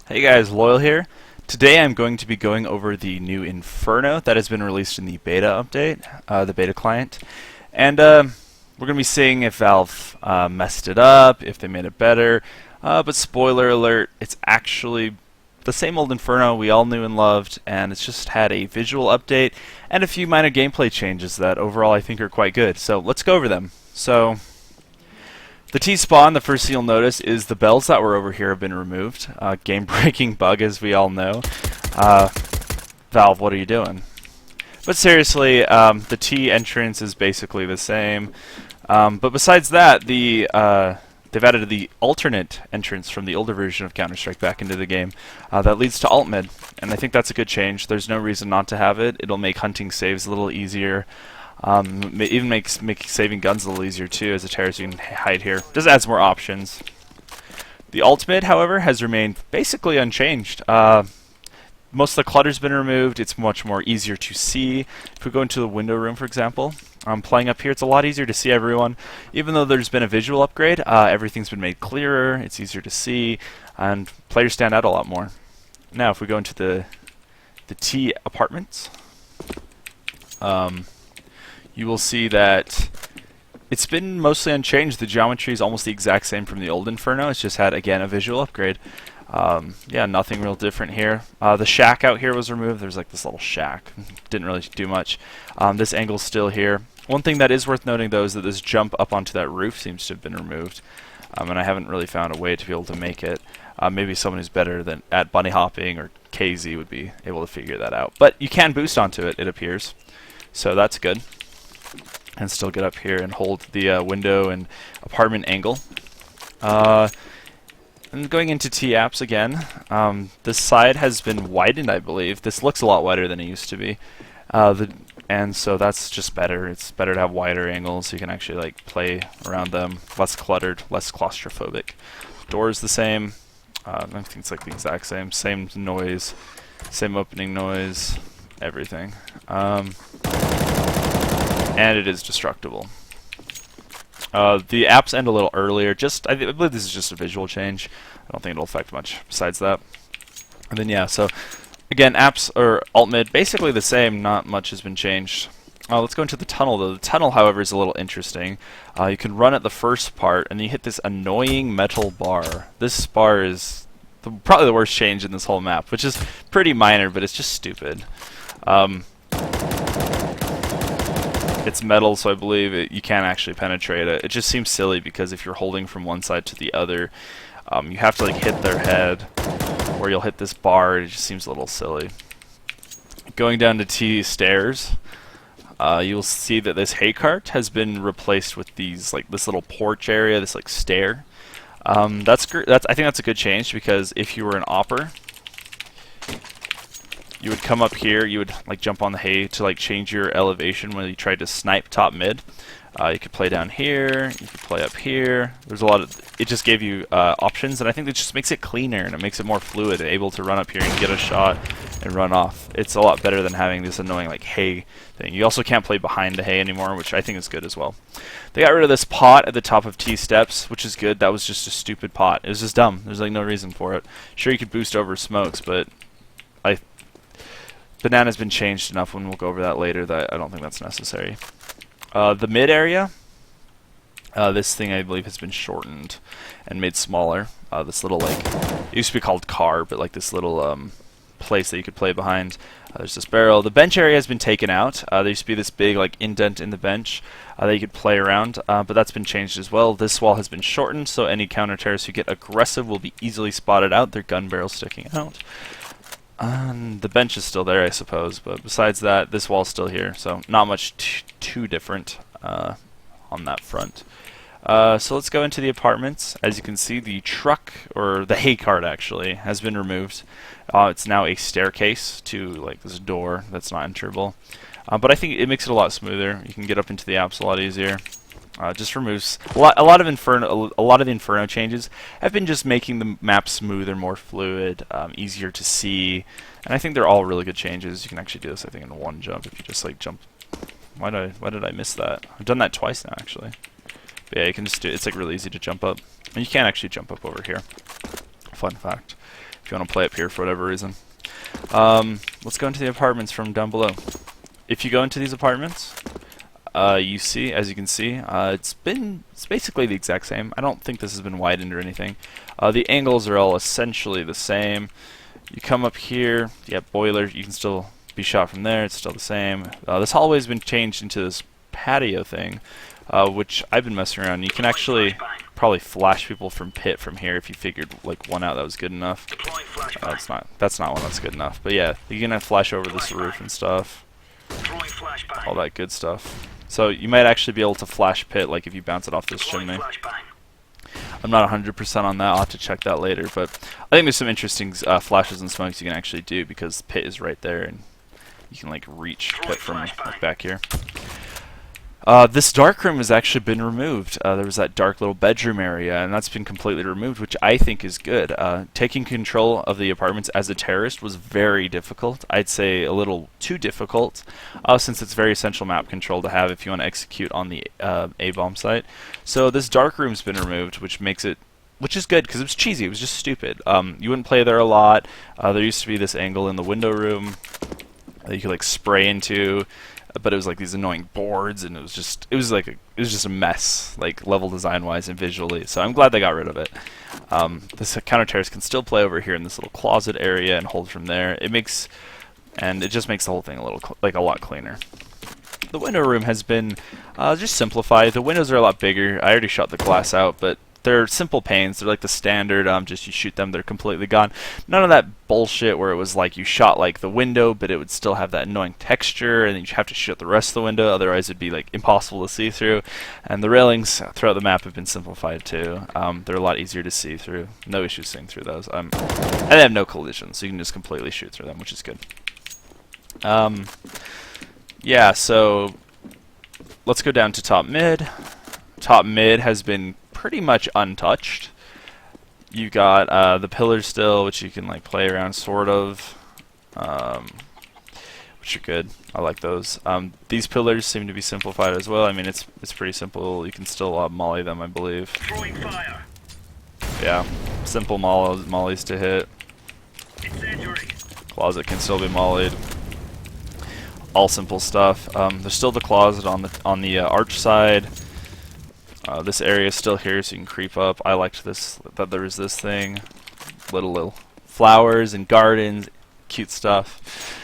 Hey guys, Loyal here. Today I'm going to be going over the new Inferno that has been released in the beta update, the beta client. And we're going to be seeing if Valve messed it up, if they made it better. But spoiler alert, it's actually the same old Inferno we all knew and loved, and it's just had a visual update and a few minor gameplay changes that overall I think are quite good. So let's go over them. So the T-spawn, the first thing you'll notice is the bells that were over here have been removed. Game-breaking bug, as we all know. Valve, what are you doing? But seriously, the T entrance is basically the same. But besides that, they've added the alternate entrance from the older version of Counter-Strike back into the game that leads to alt-mid. And I think that's a good change. There's no reason not to have it. It'll make hunting saves a little easier. Even make saving guns a little easier too. As a terrorist, you can hide here. Just adds more options. The alt-mid, however, has remained basically unchanged. Most of the clutter's been removed. It's much more easier to see. If we go into the window room, for example, playing up here, it's a lot easier to see everyone. Even though there's been a visual upgrade, everything's been made clearer. It's easier to see, and players stand out a lot more. Now, if we go into the T apartments, you will see that it's been mostly unchanged. The geometry is almost the exact same from the old Inferno. It's just had, again, a visual upgrade. Yeah, nothing real different here. The shack out here was removed. There's like this little shack. Didn't really do much. This angle's still here. One thing that is worth noting, though, is that this jump up onto that roof seems to have been removed. And I haven't really found a way to be able to make it. Maybe someone who's better than at bunny hopping or KZ would be able to figure that out. But you can boost onto it, it appears. So that's good. And still get up here and hold the window and apartment angle. And going into T-apps again, this side has been widened, I believe. This looks a lot wider than it used to be. And so that's just better. It's better to have wider angles so you can actually like play around them. Less cluttered, less claustrophobic. Door's the same. I think it's like the exact same. Same noise, same opening noise, everything. And it is destructible. The apps end a little earlier. I believe this is just a visual change. I don't think it'll affect much besides that. And then yeah, so again, apps or alt-mid basically the same. Not much has been changed. Let's go into the tunnel though. The tunnel, however, is a little interesting. You can run at the first part, and you hit this annoying metal bar. This bar is probably the worst change in this whole map, which is pretty minor, but it's just stupid. It's metal, so I believe you can't actually penetrate it. It just seems silly because if you're holding from one side to the other, you have to like hit their head, or you'll hit this bar. It just seems a little silly. Going down to T stairs, you'll see that this hay cart has been replaced with these this little porch area, this like stair. I think that's a good change because if you were an opper, you would come up here, you would like jump on the hay to like change your elevation when you tried to snipe top mid. You could play down here, you could play up here. There's a lot of, it just gave you options, and I think it just makes it cleaner and it makes it more fluid and able to run up here and get a shot and run off. It's a lot better than having this annoying like hay thing. You also can't play behind the hay anymore, which I think is good as well. They got rid of this pot at the top of T steps, which is good. That was just a stupid pot. It was just dumb. There's like no reason for it. Sure, you could boost over smokes, but Banana's been changed enough, and we'll go over that later, that I don't think that's necessary. The mid area, this thing I believe has been shortened and made smaller. This little it used to be called car, but like this little place that you could play behind. There's this barrel. The bench area has been taken out. There used to be this big like indent in the bench that you could play around, but that's been changed as well. This wall has been shortened, so any counter terrorists who get aggressive will be easily spotted out. Their gun barrel sticking out. The bench is still there, I suppose, but besides that, this wall's still here, so not much too different on that front. So let's go into the apartments. As you can see, the truck, or the hay cart actually, has been removed. It's now a staircase to like this door that's not enterable. But I think it makes it a lot smoother. You can get up into the apps a lot easier. Just removes a lot of the Inferno changes have been just making the map smoother, more fluid, easier to see, and I think they're all really good changes. You can actually do this, I think, in one jump if you just like jump. Why did I miss that? I've done that twice now, actually. But yeah, you can just do. It's like really easy to jump up, and you can actually jump up over here. Fun fact. if you want to play up here for whatever reason. Let's go into the apartments from down below. If you go into these apartments, you see, as you can see, it's basically the exact same. I don't think this has been widened or anything. The angles are all essentially the same. You come up here, you have boiler, you can still be shot from there, it's still the same. This hallway's been changed into this patio thing, which I've been messing around. You can actually probably flash people from pit from here if you figured like one out that was good enough. That's not one that's good enough. But yeah, you can flash over this roof and stuff. All that good stuff. So you might actually be able to flash pit like if you bounce it off this chimney. I'm not 100% on that, I'll have to check that later, but I think there's some interesting flashes and smokes you can actually do because pit is right there and you can like reach pit from like, back here. This dark room has actually been removed. There was that dark little bedroom area, and that's been completely removed, which I think is good. Taking control of the apartments as a terrorist was very difficult. I'd say a little too difficult, since it's very essential map control to have if you want to execute on the A-bomb site. So this dark room's been removed, which is good, because it was cheesy, it was just stupid. You wouldn't play there a lot. There used to be this angle in the window room that you could like spray into, but it was like these annoying boards, and it was just a mess, like level design wise and visually. So I'm glad they got rid of it. This counter terrorist can still play over here in this little closet area and hold from there. It just makes the whole thing a lot cleaner. The window room has been just simplified. The windows are a lot bigger. I already shot the glass out, but they're simple panes. They're like the standard, just you shoot them, they're completely gone. None of that bullshit where it was like you shot like the window, but it would still have that annoying texture, and then you have to shoot the rest of the window, otherwise it'd be like impossible to see through. And the railings throughout the map have been simplified too. They're a lot easier to see through. No issues seeing through those. And they have no collisions, so you can just completely shoot through them, which is good. Yeah, so let's go down to top mid. Top mid has been pretty much untouched. You got the pillars still, which you can like play around sort of, which are good. I like those. These pillars seem to be simplified as well. I mean, it's pretty simple. You can still molly them, I believe. Yeah, simple mollies to hit. Closet can still be mollied. All simple stuff. There's still the closet on the arch side. This area is still here, so you can creep up. I liked this, that there was this thing. Little flowers and gardens, cute stuff.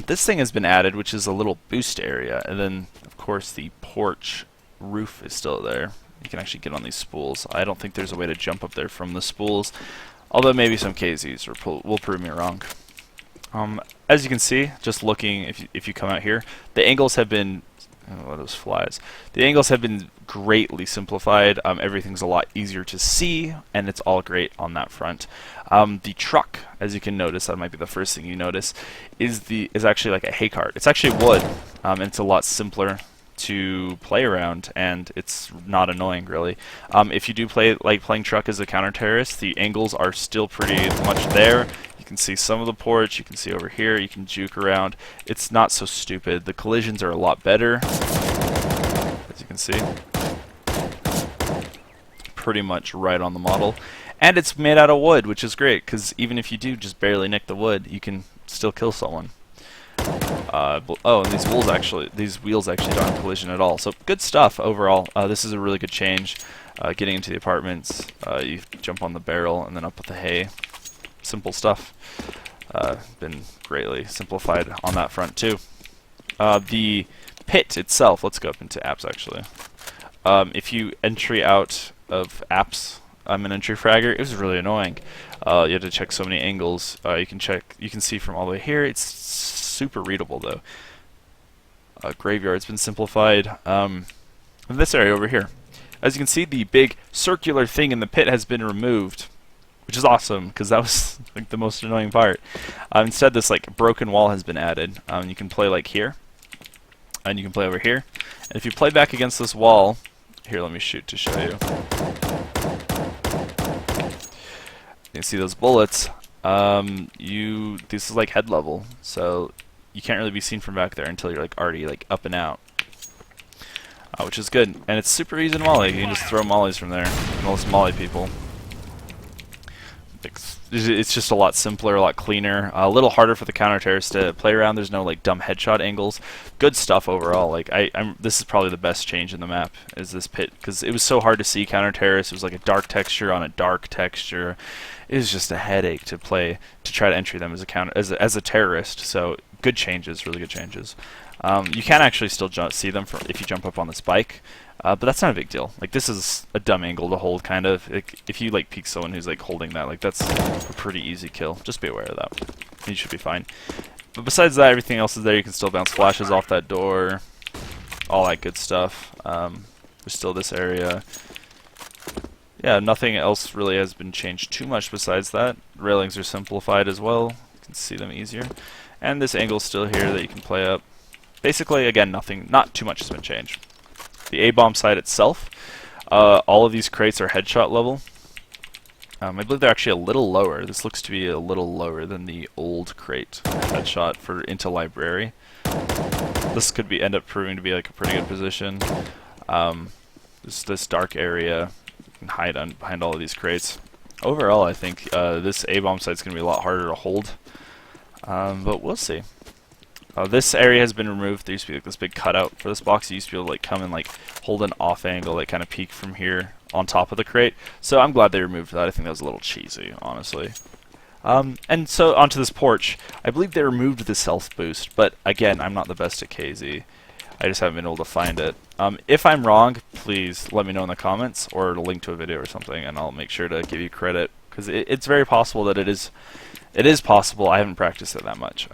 This thing has been added, which is a little boost area. And then, of course, the porch roof is still there. You can actually get on these spools. I don't think there's a way to jump up there from the spools, although maybe some KZs will prove me wrong. As you can see, just looking, if you come out here, the angles have been... Oh, those flies. The angles have been greatly simplified. Everything's a lot easier to see, and it's all great on that front. The truck, as you can notice, that might be the first thing you notice, is actually like a hay cart. It's actually wood, and it's a lot simpler to play around, and it's not annoying really. If you do like playing truck as a counter-terrorist, the angles are still pretty much there. You can see some of the porch, you can see over here, you can juke around. It's not so stupid. The collisions are a lot better, as you can see. Pretty much right on the model. And it's made out of wood, which is great, because even if you do just barely nick the wood, you can still kill someone. Oh, and these wheels actually don't have collision at all. So good stuff overall. This is a really good change. Getting into the apartments, you jump on the barrel and then up with the hay. Simple stuff. Been greatly simplified on that front too. The pit itself, let's go up into apps actually. If you entry out of apps, I'm an entry fragger, it was really annoying. You had to check so many angles. You can see from all the way here. It's super readable though. Graveyard's been simplified. In this area over here, as you can see, the big circular thing in the pit has been removed, which is awesome because that was like the most annoying part. Instead, this like broken wall has been added. You can play like here, and you can play over here. And if you play back against this wall, here, let me shoot to show you. You can see those bullets. This is like head level, so you can't really be seen from back there until you're like already like up and out, which is good. And it's super easy to molly. You can just throw mollies from there. Most molly people. it's just a lot simpler, a lot cleaner, a little harder for the counter terrorists to play around. There's no like dumb headshot angles. Good stuff overall. Like this is probably the best change in the map is this pit, because it was so hard to see counter terrorists. It was like a dark texture on a dark texture. It was just a headache to play, to try to entry them as a terrorist. So good changes, really good changes. You can actually still see them if you jump up on this bike. But that's not a big deal. Like, this is a dumb angle to hold, kind of. If you like peek someone who's like holding that, like that's a pretty easy kill. Just be aware of that. You should be fine. But besides that, everything else is there. You can still bounce flashes off that door, all that good stuff. There's still this area. Yeah, nothing else really has been changed too much besides that. Railings are simplified as well. You can see them easier. And this angle's still here that you can play up. Basically, again, not too much has been changed. The A-bomb site itself, all of these crates are headshot level. I believe they're actually a little lower. This looks to be a little lower than the old crate headshot for into library. This could end up proving to be like a pretty good position. This dark area, you can hide behind all of these crates. Overall, I think this A-bomb site's going to be a lot harder to hold, but we'll see. This area has been removed. There used to be like this big cutout for this box. You used to be able to like come and like hold an off angle, like kind of peek from here on top of the crate. So I'm glad they removed that. I think that was a little cheesy, honestly. And so onto this porch. I believe they removed the stealth boost, but again, I'm not the best at KZ. I just haven't been able to find it. If I'm wrong, please let me know in the comments or a link to a video or something, and I'll make sure to give you credit, because it's very possible that it is possible. I haven't practiced it that much.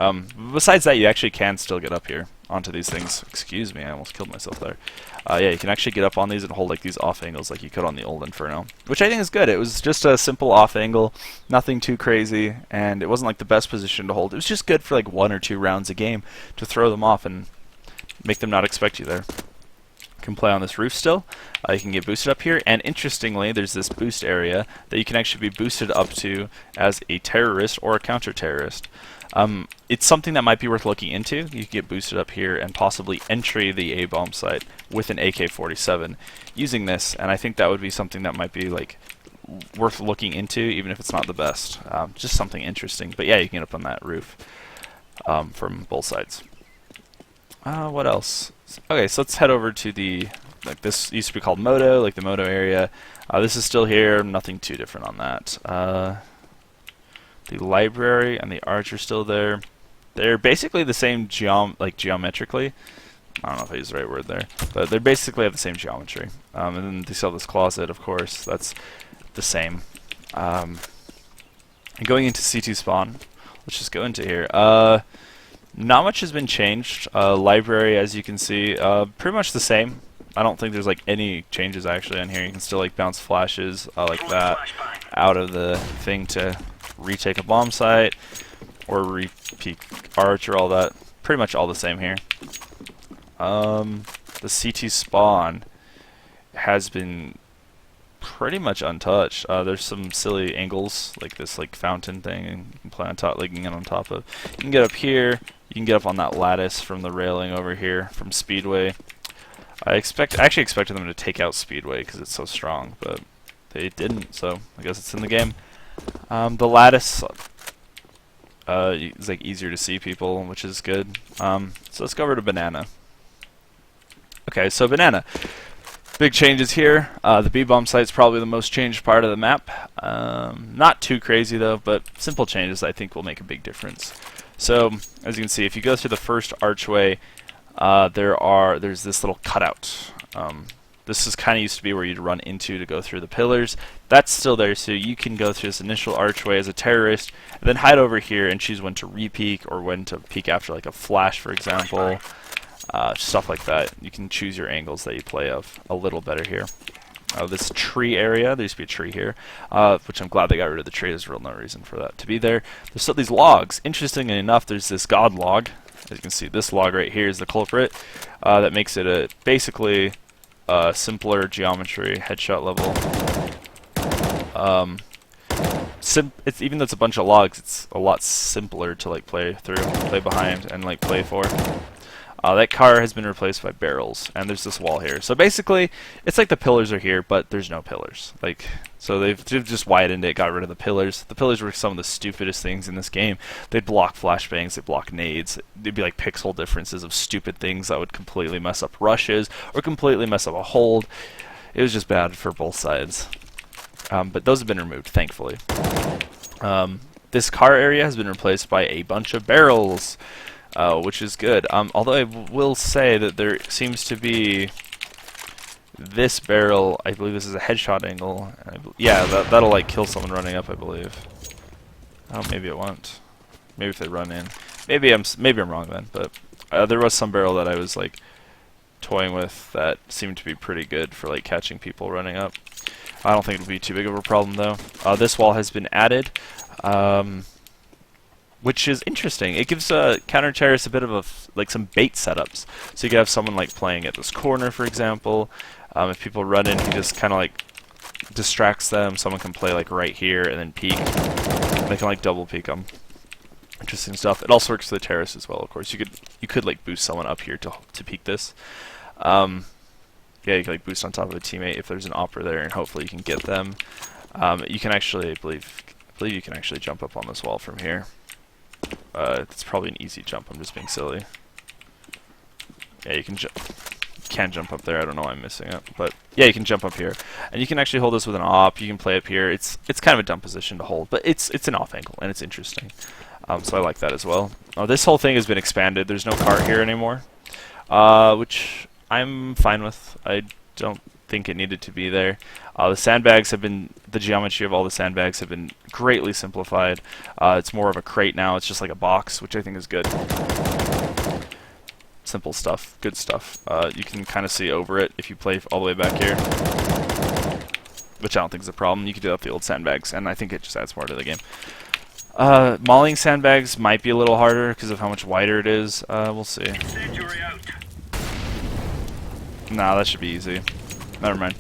Besides that, you actually can still get up here onto these things. Excuse me, I almost killed myself there. Yeah, you can actually get up on these and hold like these off angles like you could on the old Inferno, which I think is good. It was just a simple off angle, nothing too crazy, and it wasn't like the best position to hold. It was just good for like 1 or 2 rounds a game to throw them off and make them not expect you there. You can play on this roof still. You can get boosted up here, and interestingly, there's this boost area that you can actually be boosted up to as a terrorist or a counter-terrorist. It's something that might be worth looking into. You can get boosted up here and possibly entry the A-bomb site with an AK-47 using this, and I think that would be something that might be like worth looking into, even if it's not the best. Just something interesting. But yeah, you can get up on that roof from both sides. What else? Okay, so let's head over to this used to be called Moto, like the Moto area. This is still here, nothing too different on that. The library and the arch are still there. They're basically the same geometrically. I don't know if I used the right word there, but they basically have the same geometry. And then they still have this closet, of course, that's the same. And going into C2 spawn, let's just go into here. Not much has been changed. Library, as you can see, pretty much the same. I don't think there's like any changes actually on here. You can still like bounce flashes like that out of the thing to retake a bomb site or re-peek arch or all that. Pretty much all the same here. The CT spawn has been pretty much untouched. There's some silly angles like this like fountain thing, and you can play on top, like you can get on top of. You can get up here. You can get up on that lattice from the railing over here from Speedway. I actually expected them to take out Speedway because it's so strong, but they didn't, so I guess it's in the game. The lattice is like easier to see people, which is good. So let's go over to Banana. Okay, so Banana. Big changes here. The B-bomb site's probably the most changed part of the map. Not too crazy though, but simple changes I think will make a big difference. So, as you can see, if you go through the first archway, there's this little cutout. This is kind of used to be where you'd run into to go through the pillars. That's still there, so you can go through this initial archway as a terrorist, and then hide over here and choose when to re-peek or when to peek after like a flash, for example. Stuff like that. You can choose your angles that you play of a little better here. This tree area, there used to be a tree here, which I'm glad they got rid of the tree. There's real no reason for that to be there. There's still these logs. Interestingly enough, there's this god log. As you can see, this log right here is the culprit. That makes it a basically simpler geometry, headshot level. Even though it's a bunch of logs, it's a lot simpler to like play through, play behind, and like play for. That car has been replaced by barrels, and there's this wall here. So basically, it's like the pillars are here, but there's no pillars. So they've just widened it, got rid of the pillars. The pillars were some of the stupidest things in this game. They'd block flashbangs, they'd block nades. They'd be like pixel differences of stupid things that would completely mess up rushes or completely mess up a hold. It was just bad for both sides. But those have been removed, thankfully. This car area has been replaced by a bunch of barrels, which is good. Although I will say that there seems to be this barrel. I believe this is a headshot angle. Yeah, that'll like kill someone running up, I believe. Oh, maybe it won't. Maybe if they run in. Maybe I'm wrong then. But there was some barrel that I was like toying with that seemed to be pretty good for like catching people running up. I don't think it'll be too big of a problem though. This wall has been added, which is interesting. It gives counter-terrorists a bit of like some bait setups. So you could have someone like playing at this corner, for example. If people run in, he just kind of like distracts them. Someone can play like right here and then peek. They can like double peek them. Interesting stuff. It also works for the terrorists as well, of course. You could like boost someone up here to peek this. Yeah, you can like boost on top of a teammate if there's an opera there, and hopefully you can get them. You can actually, I believe you can actually jump up on this wall from here. It's probably an easy jump. I'm just being silly. Yeah, you can jump up there. I don't know why I'm missing it, but yeah, you can jump up here, and you can actually hold this with an op. You can play up here. It's kind of a dumb position to hold, but it's an off angle and it's interesting. So I like that as well. This whole thing has been expanded. There's no cart here anymore, which I'm fine with. I don't think it needed to be there. The sandbags have been, the geometry of all the sandbags have been greatly simplified. It's more of a crate now. It's just like a box, which I think is good. Simple stuff, good stuff. You can kind of see over it if you play all the way back here, which I don't think is a problem. You can do that with the old sandbags, and I think it just adds more to the game. Mauling sandbags might be a little harder because of how much wider it is. We'll see. Nah, that should be easy. Never mind.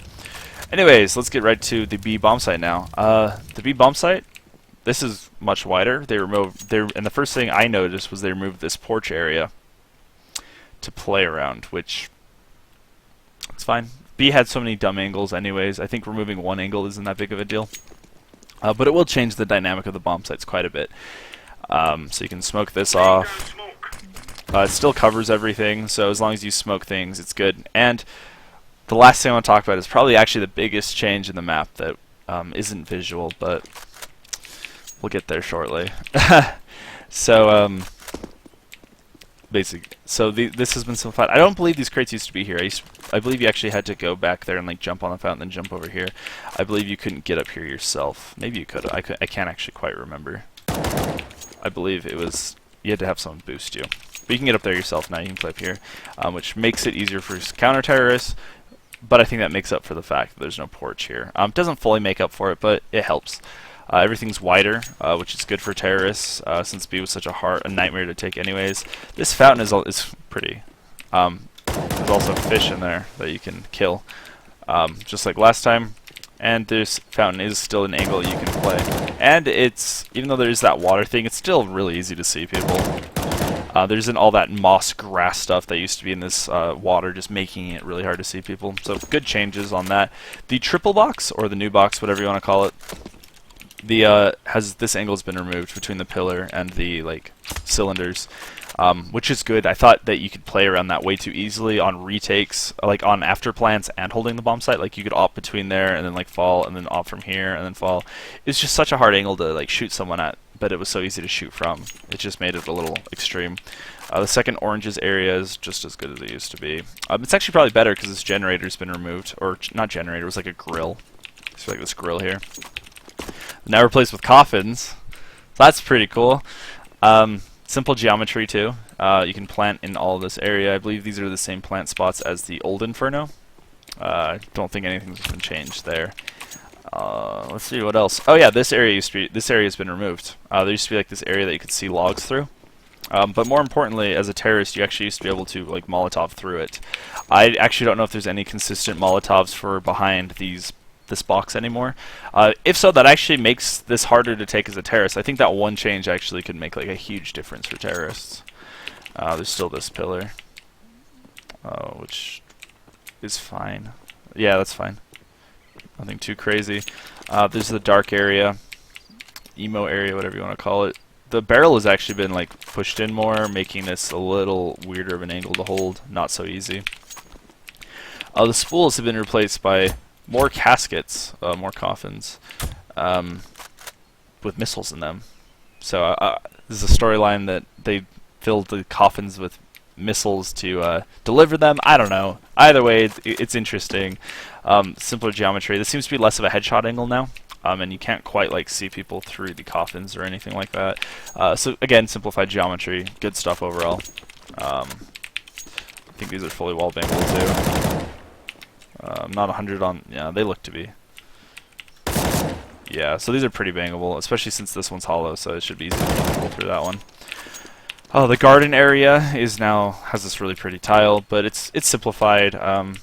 Anyways, let's get right to the B bomb site now. The B bomb site, this is much wider. They removed and the first thing I noticed was they removed this porch area to play around, which it's fine. B had so many dumb angles anyways. I think removing one angle isn't that big of a deal. But it will change the dynamic of the bomb sites quite a bit. So you can smoke this off. It still covers everything, so as long as you smoke things, it's good. And the last thing I want to talk about is probably actually the biggest change in the map that isn't visual, but we'll get there shortly. So, this has been simplified. I don't believe these crates used to be here. I believe you actually had to go back there and like jump on the fountain, then jump over here. I believe you couldn't get up here yourself. Maybe you could. I can't actually quite remember. I believe it was you had to have someone boost you. But you can get up there yourself now. You can play up here, which makes it easier for counter-terrorists. But I think that makes up for the fact that there's no porch here. It doesn't fully make up for it, but it helps. Everything's wider, which is good for terrorists, since B was such a nightmare to take anyways. This fountain is pretty. There's also fish in there that you can kill, just like last time. And this fountain is still an angle you can play. And even though there's that water thing, it's still really easy to see people. There isn't all that moss grass stuff that used to be in this water, just making it really hard to see people. So good changes on that. The triple box, or the new box, whatever you want to call it, this angle has been removed between the pillar and the cylinders, which is good. I thought that you could play around that way too easily on retakes, like on after plants and holding the bomb site. Like you could op between there and then like fall and then op from here and then fall. It's just such a hard angle to like shoot someone at, but it was so easy to shoot from. It just made it a little extreme. The second oranges area is just as good as it used to be. It's actually probably better because this generator's been removed, or not generator, it was like a grill. It's like this grill here. Now replaced with coffins. So that's pretty cool. Simple geometry too. You can plant in all of this area. I believe these are the same plant spots as the old Inferno. I don't think anything's been changed there. Let's see what else. Oh yeah, this area has been removed. There used to be like this area that you could see logs through. But more importantly, as a terrorist, you actually used to be able to like Molotov through it. I actually don't know if there's any consistent Molotovs for behind this box anymore. If so, that actually makes this harder to take as a terrorist. I think that one change actually could make like a huge difference for terrorists. There's still this pillar. which is fine. Yeah, that's fine. Nothing too crazy. There's the dark area, emo area, whatever you want to call it. The barrel has actually been like pushed in more, making this a little weirder of an angle to hold. Not so easy. The spools have been replaced by more caskets, more coffins, with missiles in them. So this is a storyline that they filled the coffins with missiles to deliver them. I don't know. Either way, it's interesting. Simpler geometry. This seems to be less of a headshot angle now, and you can't quite like see people through the coffins or anything like that. So again, simplified geometry. Good stuff overall. I think these are fully wall bangable too. Not 100 on. Yeah, they look to be. Yeah, so these are pretty bangable, especially since this one's hollow, so it should be easy to pull through that one. Oh, the garden area has this really pretty tile, but it's simplified. I mean,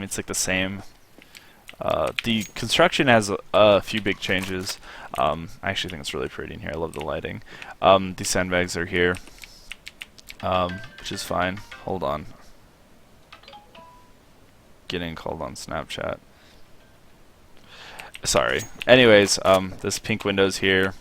it's like the same. The construction has a few big changes. I actually think it's really pretty in here. I love the lighting. These sandbags are here, which is fine. Hold on. Getting called on Snapchat. Sorry. Anyways, this pink window's here.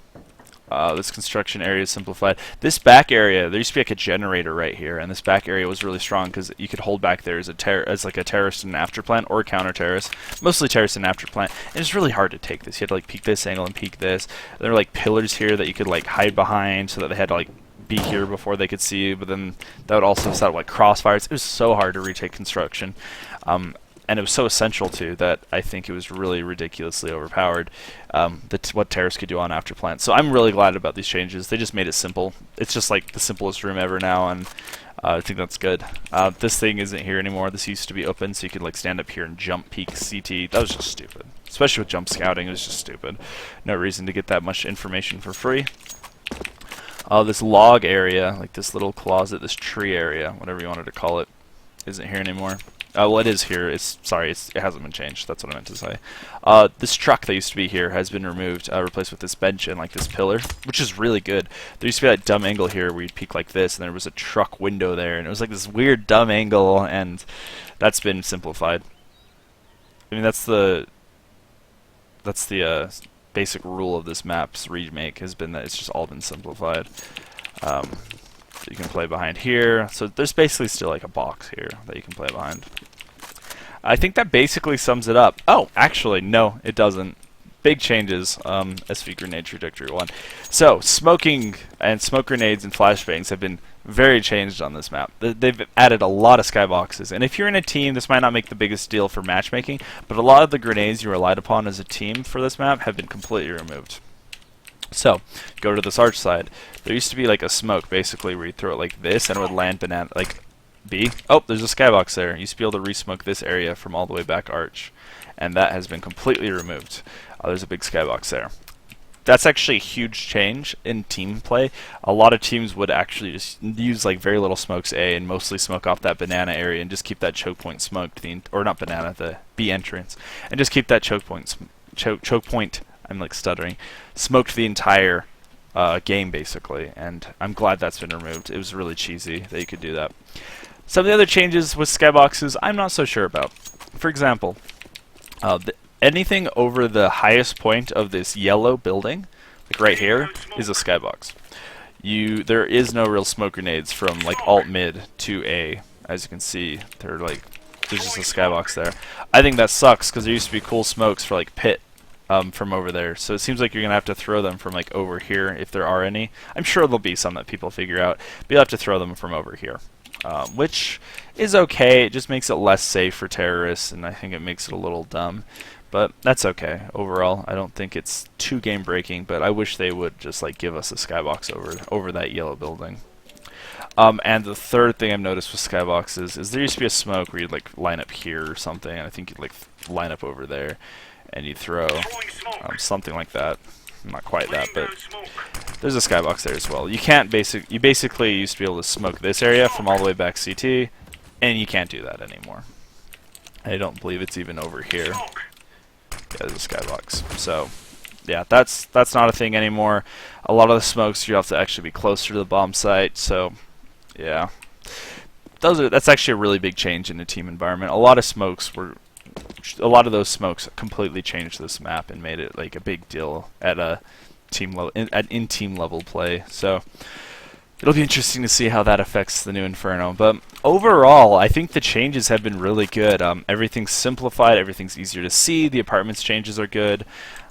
This construction area is simplified. This back area, there used to be like a generator right here, and this back area was really strong because you could hold back there as like a terrace and after plant or counter terrace. Mostly terrace and after plant. And it's really hard to take this. You had to like peek this angle and peek this. There were like pillars here that you could like hide behind so that they had to like be here before they could see you, but then that would also set up like crossfires. It was so hard to retake construction. And it was so essential to that I think it was really ridiculously overpowered, what terrace could do on after plant. So I'm really glad about these changes. They just made it simple. It's just like the simplest room ever now, and I think that's good. This thing isn't here anymore. This used to be open, so you could like stand up here and jump peek CT. That was just stupid. Especially with jump scouting, it was just stupid. No reason to get that much information for free. This log area, like this little closet, this tree area, whatever you wanted to call it, isn't here anymore. Well, it is here. It hasn't been changed. That's what I meant to say. This truck that used to be here has been removed, replaced with this bench and like this pillar, which is really good. There used to be that dumb angle here where you'd peek like this, and there was a truck window there, and it was like this weird dumb angle, and that's been simplified. I mean, that's the basic rule of this map's remake has been that it's just all been simplified. So you can play behind here. So there's basically still like a box here that you can play behind. I think that basically sums it up. Oh, actually, no, it doesn't. Big changes, SV Grenade Trajectory 1. So, smoking and smoke grenades and flashbangs have been very changed on this map. They've added a lot of skyboxes, and if you're in a team, this might not make the biggest deal for matchmaking, but a lot of the grenades you relied upon as a team for this map have been completely removed. So, go to this arch side. There used to be like a smoke, basically, where you throw it like this, and it would land banana, like B. Oh, there's a skybox there. You used to be able to re-smoke this area from all the way back arch, and that has been completely removed. There's a big skybox there. That's actually a huge change in team play. A lot of teams would actually just use like very little smokes A and mostly smoke off that banana area and just keep that choke point smoked, or not banana, the B entrance, and just keep that choke point, I'm like stuttering, smoked the entire game basically, and I'm glad that's been removed. It was really cheesy that you could do that. Some of the other changes with skyboxes I'm not so sure about. For example, anything over the highest point of this yellow building, like right here, is a skybox. There is no real smoke grenades from like alt mid to A. As you can see, there's just a skybox there. I think that sucks because there used to be cool smokes for like pit from over there. So it seems like you're gonna have to throw them from like over here if there are any. I'm sure there'll be some that people figure out, but you'll have to throw them from over here. Which is okay. It just makes it less safe for terrorists, and I think it makes it a little dumb. But that's okay. Overall, I don't think it's too game-breaking, but I wish they would just like give us a skybox over that yellow building. And the third thing I've noticed with skyboxes is there used to be a smoke where you'd like line up here or something, and I think you'd like line up over there, and you'd throw something like that. Not quite that, but there's a skybox there as well. You basically used to be able to smoke this area from all the way back CT, and you can't do that anymore. I don't believe it's even over here. Yeah, there's a skybox. So, yeah, that's not a thing anymore. A lot of the smokes you have to actually be closer to the bomb site. So, yeah, that's actually a really big change in the team environment. A lot of those smokes completely changed this map and made it like a big deal at a team level, in team level play. So it'll be interesting to see how that affects the new Inferno. But overall, I think the changes have been really good. Everything's simplified, everything's easier to see, the apartments changes are good,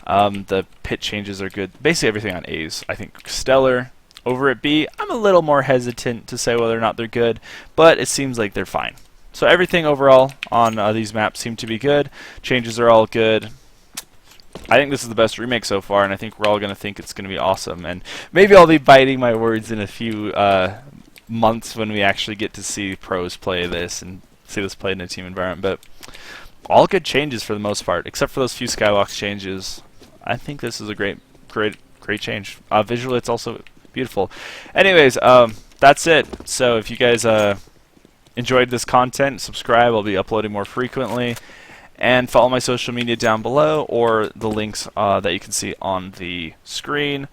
the pit changes are good. Basically everything on A's, I think, stellar. Over at B, I'm a little more hesitant to say whether or not they're good, but it seems like they're fine. So everything overall on these maps seem to be good. Changes are all good. I think this is the best remake so far, and I think we're all going to think it's going to be awesome. And maybe I'll be biting my words in a few months when we actually get to see pros play this and see this played in a team environment. But all good changes for the most part, except for those few skywalks changes. I think this is a great change. Visually, it's also beautiful. Anyways, that's it. So if you guys enjoyed this content, subscribe. I'll be uploading more frequently. And follow my social media down below, or the links that you can see on the screen.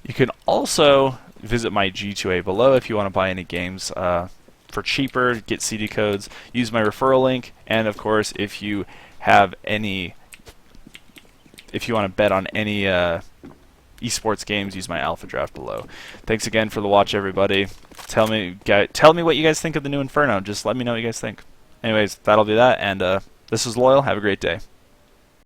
You can also visit my G2A below if you want to buy any games for cheaper, get CD codes, use my referral link, and of course if you want to bet on any esports games, use my alpha draft below. Thanks again for the watch, everybody. Tell me what you guys think of the new Inferno. Just let me know what you guys think. Anyways, that'll be that, and this is Loyal. Have a great day.